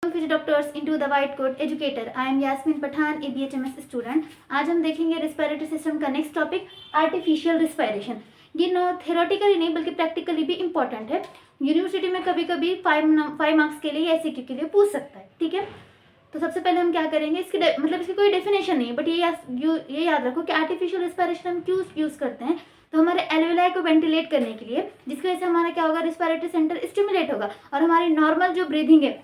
फिर doctors into the white coat educator. I am Yasmeen Pathan, ABHMS student. आज हम देखेंगे रेस्पिरेटरी सिस्टम का नेक्स्ट टॉपिक आर्टिफिशियल रिस्पायरेशन। ये न थ्योरेटिकली नहीं बल्कि प्रैक्टिकली भी इंपॉर्टेंट है। यूनिवर्सिटी में कभी कभी 5 मार्क्स के लिए या SAQ के लिए पूछ सकता है। ठीक है, तो सबसे पहले हम क्या करेंगे, इसकी कोई डेफिनेशन नहीं है, बट ये याद रखो कि आर्टिफिशियल रिस्पायरेशन हम क्यों यूज़ करते हैं। तो हमारे एल्वेलाई को वेंटिलेट करने के लिए, जिसकी वजह से हमारा क्या होगा, रेस्पिरेटरी सेंटर स्टिमुलेट होगा और हमारी नॉर्मल जो ब्रीदिंग है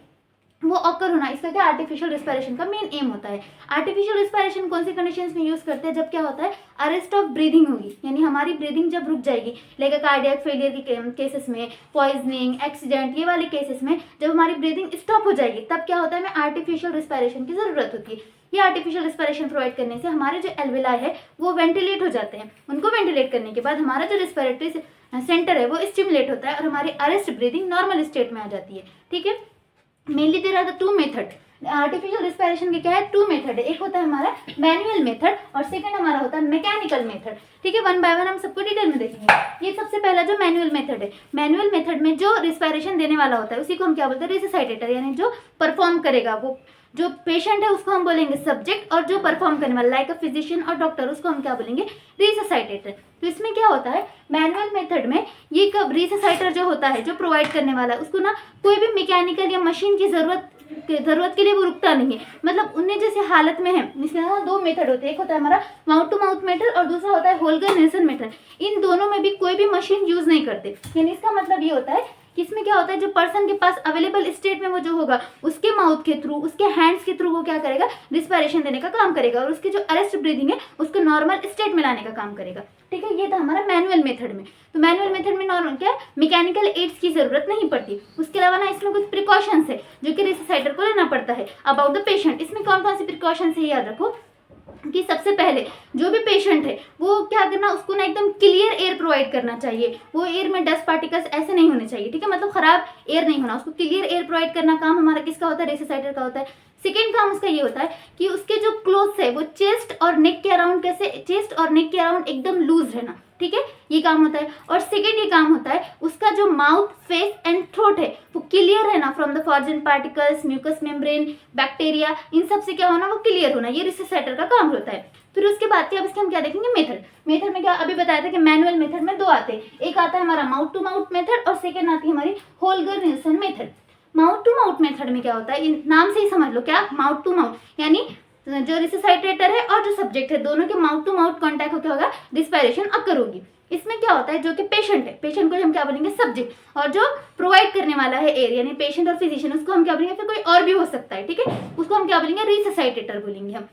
वो ऑकर होना, इसका क्या आर्टिफिशियल रिस्पायरेशन का मेन एम होता है। आर्टिफिशियल रिस्पायरेशन कौन सी कंडीशंस में यूज करते हैं, जब क्या होता है, अरेस्ट ऑफ ब्रीदिंग होगी, यानी हमारी ब्रीदिंग जब रुक जाएगी, लाइक कार्डियक फेलियर के केसेस में, पॉइजनिंग, एक्सीडेंट, ये वाले केसेस में जब हमारी ब्रीदिंग स्टॉप हो जाएगी, तब क्या होता है, हमें आर्टिफिशियल रिस्पायरेशन की जरूरत होती है। ये आर्टिफिशियल रिस्पायरेशन प्रोवाइड करने से हमारे जो एल्वेलाई है वो वेंटिलेट हो जाते हैं। उनको वेंटिलेट करने के बाद हमारा जो रेस्पिरेटरी सेंटर है वो स्टिमुलेट होता है और हमारी अरेस्ट ब्रीदिंग नॉर्मल स्टेट में आ जाती है। ठीक है, mainly there are the 2 method. Artificial respiration के क्या है, 2 मेथड है। एक होता है हमारा मैनुअल मेथड और सेकंड हमारा होता है मैकेनिकल मेथड। ठीक है, 1 बाय 1 हम सबको डिटेल में देखेंगे। ये सबसे पहला जो मैनुअल मेथड है, मैनुअल मेथड में जो रिस्पायरेशन देने वाला होता है उसी को हम क्या बोलते हैं, रिससाइटेटर, यानी जो परफॉर्म करेगा, वो जो पेशेंट है उसको हम बोलेंगे सब्जेक्ट, और जो परफॉर्म करने वाला लाइक अ फिजिशियन और डॉक्टर उसको हम क्या बोलेंगे, रिससाइटेटर। तो इसमें क्या होता है, मैनुअल मेथड में ये कब रिससाइटर जो होता है, जो प्रोवाइड करने वाला है, उसको ना कोई भी मैकेनिकल या मशीन की जरूरत के लिए वो रुकता नहीं है। मतलब उन्हें जैसे हालत में है, इसके ना 2 मेथड होते हैं, एक होता है हमारा माउथ टू माउथ मेथड और दूसरा होता है होल्गर-नेल्सन मेथड। इन दोनों में भी कोई भी मशीन यूज नहीं करते, यानी इसका मतलब ये होता है कि इसमें क्या होता है, जो पर्सन के पास अवेलेबल स्टेट में वो जो होगा, उसके माउथ के थ्रू, उसके हैंड्स के थ्रू वो क्या करेगा, रिस्पायरेशन देने का काम करेगा और उसकी जो अरेस्ट ब्रीदिंग है उसको नॉर्मल स्टेट में लाने का काम करेगा। ठीक है, ये था हमारा मैनुअल मेथड में। तो मैनुअल मेथड में नॉर्मल क्या, मैकेनिकल एड्स की जरूरत नहीं पड़ती। उसके अलावा ना इसमें कुछ प्रिकॉशंस है जो कि रिससाइटर को लेना पड़ता है अबाउट द पेशेंट। इसमें कौन कौन सी प्रिकॉशंस है, याद रखो कि सबसे पहले जो भी पेशेंट है वो क्या करना, उसको ना एकदम क्लियर एयर प्रोवाइड करना चाहिए। वो एयर में डस्ट पार्टिकल्स ऐसे नहीं होने चाहिए। ठीक है, मतलब खराब एयर नहीं होना, उसको क्लियर एयर प्रोवाइड करना काम हमारा किसका होता है, रिससाइटर का होता है। सेकेंड काम उसका ये होता है कि उसके जो क्लोथ्स है वो चेस्ट और नेक के अराउंड एकदम लूज रहना। ठीक है, ये काम होता है। और सेकेंड ये काम होता है उसका जो माउथ, फेस एंड थ्रोट है वो क्लियर रहना from the foreign particles, mucous membrane, bacteria, इन सब से क्या होना, वो क्लियर होना। ये रिससाइटर का काम होता है। फिर उसके बाद क्या, अब इसके हम क्या देखेंगे, मेथड में क्या अभी बताया था कि मैनुअल मेथड में 2 आते हैं। एक आता है हमारा माउथ टू माउथ मेथड और सेकेंड आती है हमारी Holger Nielsen method. Mouth to mouth method में क्या होता है, ये नाम से ही समझ लो, क्या माउथ टू माउथ, यानी जो रिससाइटेटर है और जो सब्जेक्ट है दोनों के माउथ टू माउथ कॉन्टैक्ट होकर होगा, रिस्पायरेशन अकर होगी। इसमें क्या होता है, जो कि पेशेंट है, पेशेंट को हम क्या बोलेंगे, सब्जेक्ट, और जो प्रोवाइड करने वाला है एयर, यानी पेशेंट और फिजिशियन, उसको हम क्या बोलेंगे, फिर कोई और भी हो सकता है। ठीक है, उसको हम क्या बोलेंगे, रिससाइटेटर बोलेंगे हम।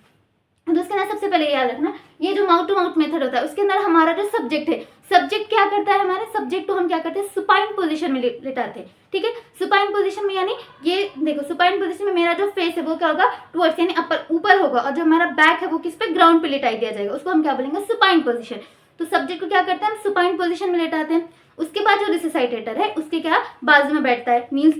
तो उसके अंदर सबसे पहले याद रखना, ये जो माउथ टू माउथ मेथड होता है उसके अंदर हमारा जो सब्जेक्ट है, सब्जेक्ट क्या करता है, हमारे सब्जेक्ट को हम क्या करते हैं, सुपाइन पोजीशन में लेटाते हैं। ठीक है, सुपाइन पोजीशन में, यानी ये देखो, सुपाइन पोजीशन में मेरा जो फेस है वो क्या होगा, टुवर्ड्स यानी ऊपर होगा, और जो हमारा बैक है वो किस पे, ग्राउंड पे लेटाई दिया जाएगा, उसको हम क्या बोलेंगे, सुपाइन पोजीशन। तो सब्जेक्ट को क्या करते हैं, हम सुपाइन पोजीशन में लेटाते हैं। उसके बाद जो रिससाइटेटर है उसके क्या बाजू में बैठता है, मीन्स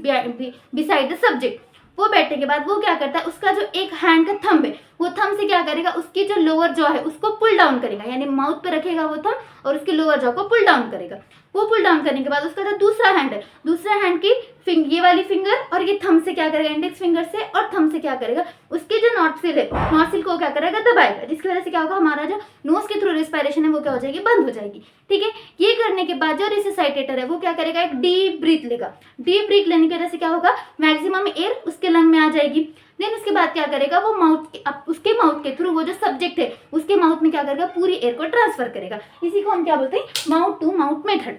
बिसाइड द सब्जेक्ट। वो बैठने के बाद वो क्या करता है, उसका जो एक हैंड का थंब है वो थंब से क्या करेगा, उसकी जो लोअर जॉ है उसको पुल डाउन करेगा, यानी माउथ पे रखेगा वो थंब और उसके लोअर जॉ को पुल डाउन करेगा। वो पुल डाउन करने के बाद उसका जो दूसरा हैंड है, दूसरा हैंड की ये वाली फिंगर और ये थंब से क्या करेगा, इंडेक्स फिंगर से और थंब से क्या करेगा, उसके जो नॉटसिल है, नॉटसिल को क्या करेगा, दबाएगा, जिसकी वजह से क्या होगा, हमारा जो नोज के थ्रू रिस्पायरेशन है वो क्या हो जाएगी, बंद हो जाएगी। ठीक है, ये करने के बाद जो रिससाइटेटर है वो क्या करेगा, एक डीप ब्रीथ लेगा। डीप ब्रीथ लेने की वजह से क्या होगा, मैक्सिमम एयर उसके लंग में आ जाएगी। देन उसके बाद क्या करेगा, वो उसके माउथ के थ्रू वो जो सब्जेक्ट है उसके माउथ में क्या करेगा, पूरी एयर को ट्रांसफर करेगा। इसी को हम क्या बोलते हैं, माउथ टू माउथ मेथड।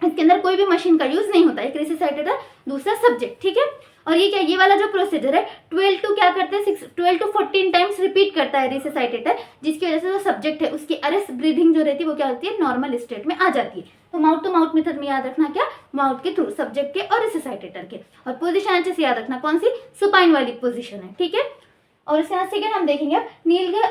इसके अंदर कोई भी मशीन का यूज नहीं होता, एक रिससाइटेटर, दूसरा सब्जेक्ट। ठीक है, और ये क्या, ये वाला जो प्रोसीजर है 12 to क्या करते हैं, 12 to 14 टाइम्स रिपीट करता है रिससाइटेटर, जिसकी वजह से जो सब्जेक्ट है उसकी अरेस्ट ब्रीदिंग जो रहती है वो क्या होती है, नॉर्मल स्टेट में आ जाती है। तो माउथ टू माउथ मेथड में याद रखना क्या, माउथ के थ्रू, सब्जेक्ट के और रिससाइटेटर के, और पोजीशन अच्छे से याद रखना, कौन सी, सुपाइन वाली पोजीशन है। ठीक है, और इसके बाद सेकेंड हम देखेंगे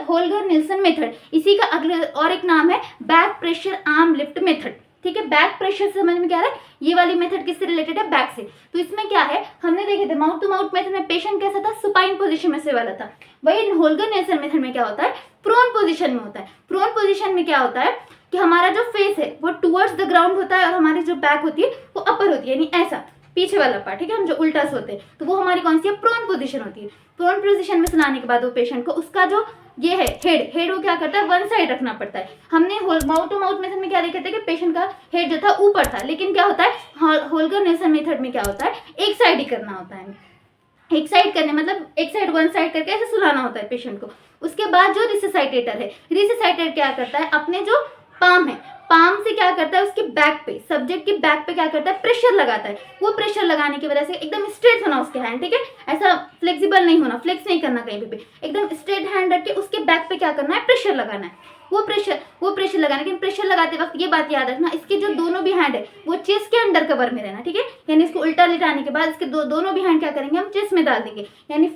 होल्गर-नेल्सन मेथड। इसी का अगले और एक नाम है back pressure arm lift method. ठीक है, बैक प्रेशर से समझ में क्या आ रहा है, ये वाली मेथड किससे रिलेटेड है, बैक से। तो इसमें क्या है, हमने देखे थे माउथ टू माउथ मेथड में पेशेंट कैसा था, सुपाइन पोजीशन में से वाला था। वही होल्गर-नेल्सन मेथड में क्या होता है, प्रोन पोजीशन में होता है। प्रोन पोजीशन में क्या होता है कि हमारा जो फेस है वो टुवर्ड्स द ग्राउंड होता है और हमारी जो बैक होती है वो अपर होती है, यानी ऐसा। पीछे वाला पार्ट, ठीक है, हम जो उल्टा सोते हैं, तो वो हमारी कौन सी है, प्रोन पोजीशन होती है। प्रोन पोजीशन में सुलाने के बाद वो पेशेंट को उसका जो ये है हेड वो क्या करता है, वन साइड रखना पड़ता है। हमने माउथ टू माउथ मेथड में क्या देखा था कि पेशेंट का हेड जो था ऊपर था, लेकिन क्या होता है होल्गर-नेल्सन मेथड में क्या होता है, एक साइड ही करना होता है। एक साइड करने मतलब एक साइड वन साइड करके ऐसे सुलाना होता है पेशेंट को। उसके बाद जो रिससाइटेटर है, रिससाइटेटर क्या करता है, अपने जो पाम है, पाम से क्या करता है, उसके बैक पे, सब्जेक्ट के बैक पे क्या करता है, प्रेशर लगाता है। वो प्रेशर लगाने की वजह से एकदम स्ट्रेट होना उसके हैंड, ठीक है, ऐसा फ्लेक्सिबल नहीं होना, फ्लेक्स नहीं करना कहीं पे, एकदम स्ट्रेट हैंड रख के उसके बैक पे क्या करना है, प्रेशर लगाना है। वो प्रेशर लगाना, लेकिन प्रेशर लगाते वक्त ये बात याद रखना, इसके जो दोनों भी हैंड है वो चेस्ट के अंडर कवर में रहना, ठीक है, यानी इसको उल्टा लिटाने के बाद इसके दोनों भी हैंड क्या करेंगे, हम चेस्ट में डाल देंगे, यानी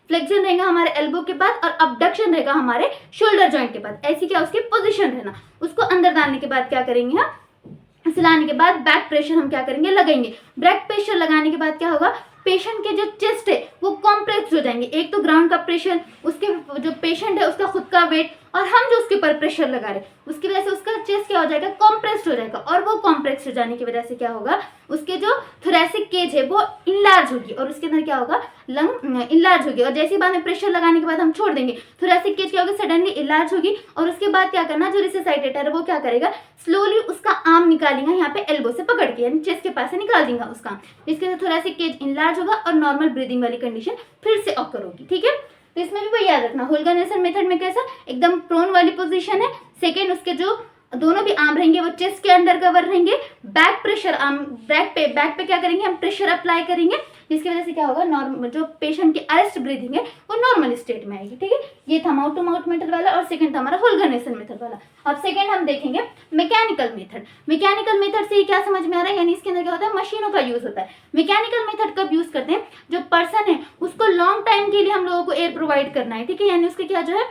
फ्लेक्शन रहेगा हमारे एल्बो के पास और अबडक्शन रहेगा हमारे शोल्डर जॉइंट के पास। ऐसी क्या उसकी पोजीशन रहना। उसको अंदर डालने के बाद क्या करेंगे, हम सिलाने के बाद बैक प्रेशर हम क्या करेंगे, लगाएंगे। बैक प्रेशर लगाने के बाद क्या होगा, पेशेंट के जो चेस्ट है वो कॉम्प्रेस हो जाएंगे। एक तो ग्राउंड का प्रेशर, उसके जो पेशेंट है उसका खुद का वेट, और हम जो उसके ऊपर प्रेशर लगा रहे, उसकी वजह से उसका चेस्ट क्या हो जाएगा, कॉम्प्रेस्ड हो जाएगा। और वो कॉम्प्रेस्ड हो जाने की वजह से क्या होगा, उसके जो थोरेसिक केज है वो इनलार्ज होगी, और उसके अंदर क्या होगा, लंग इनलार्ज होगी। और जैसे ही बाद में प्रेशर लगाने के बाद हम छोड़ देंगे, थोरेसिक केज क्या होगी, सडनली इनलार्ज होगी। और उसके बाद क्या करना, जो रिससाइटेटर है वो क्या करेगा, स्लोली उसका आर्म निकालेगा यहाँ पे एल्बो से पकड़ के, यानी चेस्ट के पास से निकाल देगा उसका आर्म, जिसके थोरेसिक केज इनलार्ज होगा और नॉर्मल ब्रीदिंग वाली कंडीशन फिर से ऑकर होगी, ठीक है। तो इसमें भी वही याद रखना, होल्गर-नेल्सन मेथड में कैसा एकदम प्रोन वाली पोजीशन है। सेकेंड, उसके जो दोनों भी आर्म रहेंगे वो चेस्ट के अंडर कवर रहेंगे। बैक प्रेशर, आर्म बैक पे क्या करेंगे, हम प्रेशर अप्लाई करेंगे, जिसकी वजह से क्या होगा, नॉर्मल जो पेशेंट की अरेस्ट ब्रीदिंग है वो नॉर्मल स्टेट में आएगी, ठीक है। ये था माउथ टू माउथ मेथड वाला, और सेकंड था हमारा होल्गर-नेल्सन मेथड वाला। अब सेकंड हम देखेंगे मैकेनिकल मेथड। मैकेनिकल मेथड से क्या समझ में आ रहा है, यानी इसके अंदर क्या होता है, मशीनों का यूज होता है। मैकेनिकल मेथड कब यूज करते हैं, जो पर्सन है उसको लॉन्ग टाइम के लिए हम लोगों को एयर प्रोवाइड करना है, ठीक है, यानी उसके क्या जो है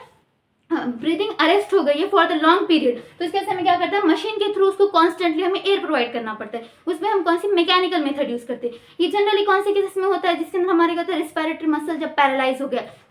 ब्रीदिंग अरेस्ट हो गई है फॉर द लॉन्ग पीरियड, तो इसके समय क्या करता है, मशीन के थ्रू उसको कॉन्स्टेंटली हमें एयर प्रोवाइड करना पड़ता है। उसमें हम कौन सी मैकेनिकल मेथड यूज करते हैं। ये जनरली कौन से केसेस में होता है, जिसके अंदर हमारे क्या होता है, रेस्पिरेटरी मसल जब पैरालाइज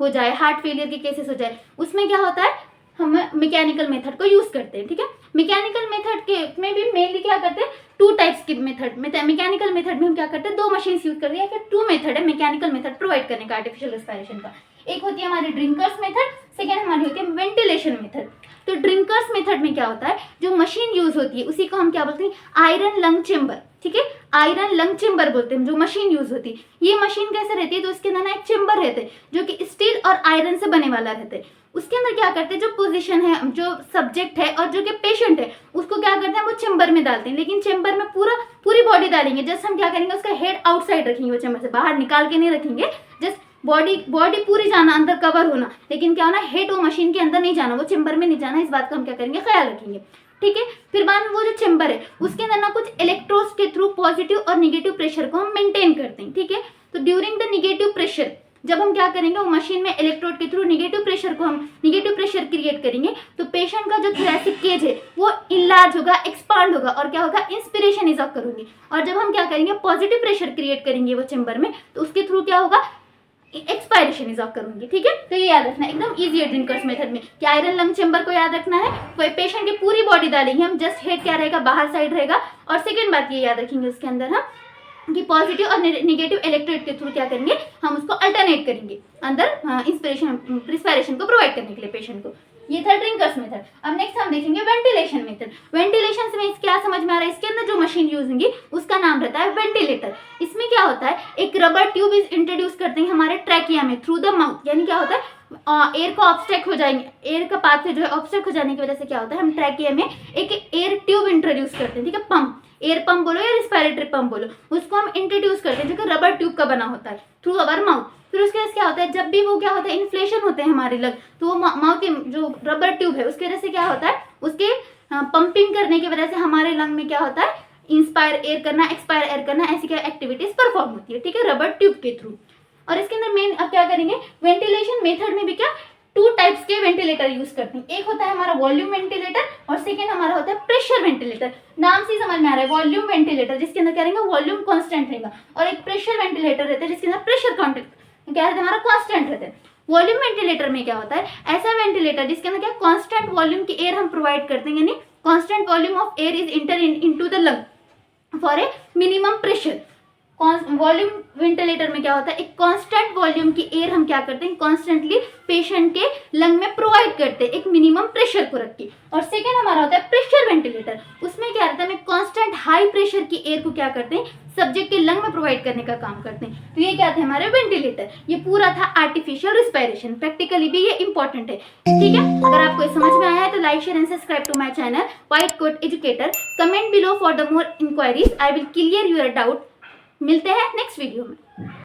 हो जाए, हार्ट फेलियर के केसेस हो जाए, उसमें क्या होता है, हम मैकेनिकल मेथड को यूज करते हैं, ठीक है। मैकेनिकल मेथड के में भी मेनली क्या करते हैं, टू टाइप्स की मेथड मैकेनिकल मेथड में हम क्या करते हैं, दो मशीन यूज करते हैं, या फिर टू मेथड है मैकेनिकल मेथड प्रोवाइड करने का आर्टिफिशियल रेस्पिरेशन का। एक होती है हमारी ड्रिंकर्स मेथड, सेकेंड हमारी होती है वेंटिलेशन मेथड। तो ड्रिंकर्स मेथड में क्या होता है, जो मशीन यूज होती है उसी को हम क्या बोलते हैं, आयरन लंग चेम्बर, ठीक है, आयरन लंग चेम्बर बोलते हैं जो मशीन यूज होती है। ये मशीन कैसे रहती है, तो उसके अंदर ना एक चेम्बर रहते हैं जो कि स्टील और आयरन से बने वाला रहता है। उसके अंदर क्या करते हैं, जो पोजीशन है, जो सब्जेक्ट है और जो कि पेशेंट है, उसको क्या करते हैं, वो चेम्बर में डालते हैं, लेकिन चेम्बर में पूरी बॉडी डालेंगे। जस्ट हम क्या करेंगे, उसका हेड आउटसाइड रखेंगे, वो चेम्बर से बाहर निकाल के नहीं रखेंगे, जस्ट बॉडी पूरी जाना, अंदर कवर होना, लेकिन क्या होना, हेड वो मशीन के अंदर नहीं जाना, वो चेम्बर में नहीं जाना, इस बात का हम क्या करेंगे, ख्याल रखेंगे, ठीक है। फिर बाद में वो जो चेम्बर है उसके अंदर ना कुछ इलेक्ट्रोड्स के थ्रू पॉजिटिव और निगेटिव प्रेशर को हम मेंटेन करते हैं, ठीक है। तो ड्यूरिंग द निगेटिव प्रेशर जब हम क्या करेंगे, वो मशीन में इलेक्ट्रोड के थ्रू निगेटिव प्रेशर क्रिएट करेंगे, तो पेशेंट का जो थोरेसिक केज है वो इनलार्ज होगा, एक्सपांड होगा, और क्या होगा, इंस्पिरेशन इज ऑफ करूंगी। और जब हम क्या करेंगे, पॉजिटिव प्रेशर क्रिएट करेंगे वो चेम्बर में, तो उसके थ्रू क्या होगा, एक्सपायरेशन इज ऑफ करूंगी, ठीक है। तो ये याद रखना, एकदम इजी है ड्रिंकर्स मेथड में कि आयरन लंग चेम्बर को याद रखना है, कोई पेशेंट की पूरी बॉडी डालेंगे हम, जस्ट हेड क्या रहेगा, बाहर साइड रहेगा। और सेकंड बात ये याद रखेंगे उसके अंदर हम कि पॉजिटिव और नेगेटिव इलेक्ट्रोड के थ्रू क्या करेंगे, हम उसको अल्टरनेट करेंगे अंदर रिस्पिरेशन को प्रोवाइड करने के लिए पेशेंट को। ये था ड्रिंकर्स मेथड। अब नेक्स्ट हम देखेंगे वेंटिलेशन मेथड। वेंटिलेशन में क्या समझ में आ रहा है, इसके अंदर जो मशीन यूज होंगी उसका नाम रहता है वेंटिलेटर। इसमें क्या होता है, एक रबर ट्यूब इंट्रोड्यूस करते हैं हमारे ट्रैकिया में थ्रू द माउथ, यानी क्या होता है, एयर को ऑब्स्ट्रैक्ट हो जाएंगे, एयर का पाथवे जो है ऑब्स्ट्रैक्ट हो जाने की वजह से क्या होता है, हम ट्रैकिया में एक एयर ट्यूब इंट्रोड्यूस करते हैं, ठीक है, पंप, एयर पंप बोलो या रिस्पिरेटरी पंप बोलो, उसको हम इंट्रोड्यूस करते हैं जो कि रबर ट्यूब का बना होता है थ्रू अवर माउथ। फिर उसके बाद क्या होता है, जब भी वो क्या होता है, इन्फ्लेशन होते हैं हमारे लंग, तो वो माउथ जो रबर ट्यूब है उसकी वजह से क्या होता है, उसके पंपिंग करने की वजह से हमारे लंग में क्या होता है, इंस्पायर एयर करना, एक्सपायर एयर करना, ऐसी क्या एक्टिविटीज परफॉर्म होती है, ठीक है, रबर ट्यूब के थ्रू। और इसके अंदर मेन अब क्या करेंगे, वेंटिलेशन मेथड में भी क्या टू टाइप्स के वेंटिलेटर यूज करते हैं। एक होता है हमारा वॉल्यूम वेंटिलेटर और सेकेंड हमारा होता है प्रेशर वेंटिलेटर। नाम से समझ में आ रहा है, वॉल्यूम वेंटिलेटर जिसके अंदर क्या रहेगा, वॉल्यूम कांस्टेंट रहेगा, और एक प्रेशर वेंटिलेटर रहता है जिसके अंदर प्रेशर क्या रहता है, हमारा कांस्टेंट रहता है। वॉल्यूम वेंटिलेटर में क्या होता है, ऐसा वेंटिलेटर जिसके अंदर क्या कांस्टेंट वॉल्यूम की एयर हम प्रोवाइड करते हैं, यानी constant volume of air is inter into the lung for a minimum pressure. Volume ventilator में क्या होता है, एक कांस्टेंट वॉल्यूम की एयर हम क्या करते हैं, कॉन्स्टेंटली पेशेंट के लंग में प्रोवाइड करते हैं एक मिनिमम प्रेशर को रख के। और सेकेंड हमारा होता है प्रेशर वेंटिलेटर, उसमें क्या रहता है, हम कांस्टेंट हाई प्रेशर की एयर को क्या करते हैं, सब्जेक्ट के लंग में प्रोवाइड करने का काम करते हैं। तो ये क्या थे हमारे वेंटिलेटर। ये पूरा था आर्टिफिशियल रिस्पायरेशन, प्रैक्टिकली भी ये इंपॉर्टेंट है। ठीक है, अगर आपको समझ में आया है तो like share and subscribe to my channel white coat educator. Comment below for the more inquiries, I will clear your doubt. मिलते हैं नेक्स्ट वीडियो में।